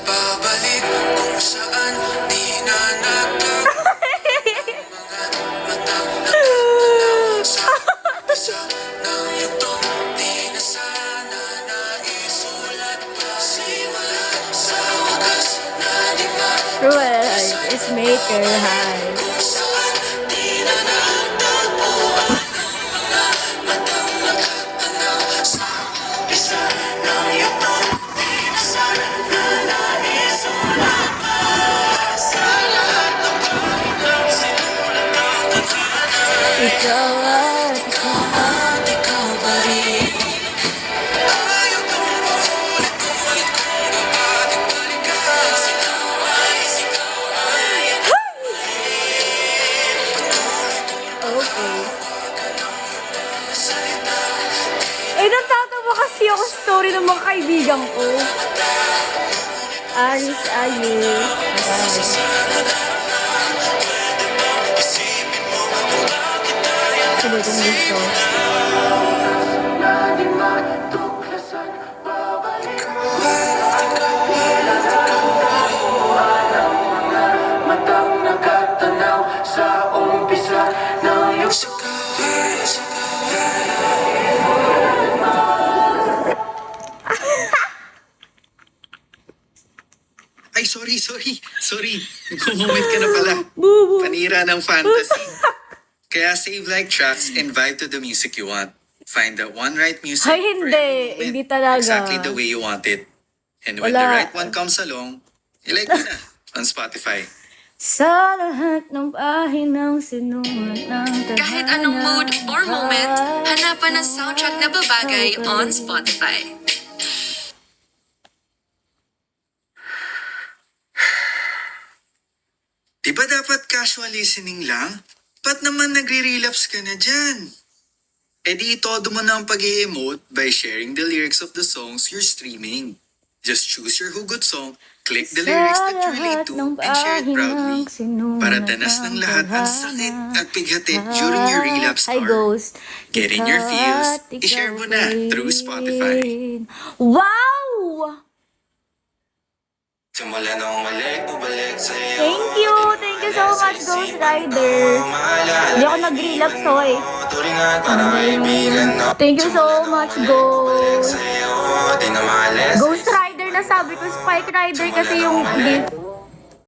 babalik kung saan di na nagtag mga matang nakatanaw sa isa ng yugtong di na sana naisulat pa simula sa wakas na di Right, it's Maker High. kung saan di na natagpuan ng mga matang nakatanaw sa isa ng yugtong di na sana naisulat pa sa lahat ng pahinang sinulat ng tadhana. Ikaw at ikaw. At ikaw pa rin. Ayaw kong paulit-ulit kung babalik-balikan. Sigaw ay Okay. salita. Natatawa kasi ako sa story ng mga kaibigan ko. Aris Ayus. Isipin mo kung bakit tayo Sabi kong gusto. na di matuklasan. Babalik at ikaw matang nakatanaw sa umpisa ng iyong Ay, sorry. Nag-comment ka na pala. Bubu. Panira ng fantasy. Kaya save like tracks and vibe to the music you want. Find the one right music Ay, for hindi. every moment. Hindi talaga. Exactly the way you want it. And when Wala. the right one comes along, ilike mo na on Spotify. Sa lahat ng pahinang sinulat ng tadhana. Kahit anong mood or moment, hanapan ng soundtrack na babagay on Spotify. Di ba dapat casual listening lang? Ba't naman nagre-relapse ka na dyan? E di todo mo na ang pag-i-emote by sharing the lyrics of the songs you're streaming. Just choose your hugot song, click the lyrics that you relate to, and share it proudly. Para danas ng lahat ang sakit at pighati during your relapse Hi, hour. Ghost. Get in your Ikaw feels, at ikaw i-share mo na pa through Spotify. rin. Wow! Simula nung balik sa'yo. Thank you so much, Ghost Rider. Hindi ako nag-relapse, hoy. Turingan para kaibigan no. Thank you so much, Ghost. Sa'yo, di na maalis. Ghost Rider na sabi ko, Spike Rider kasi yung gift.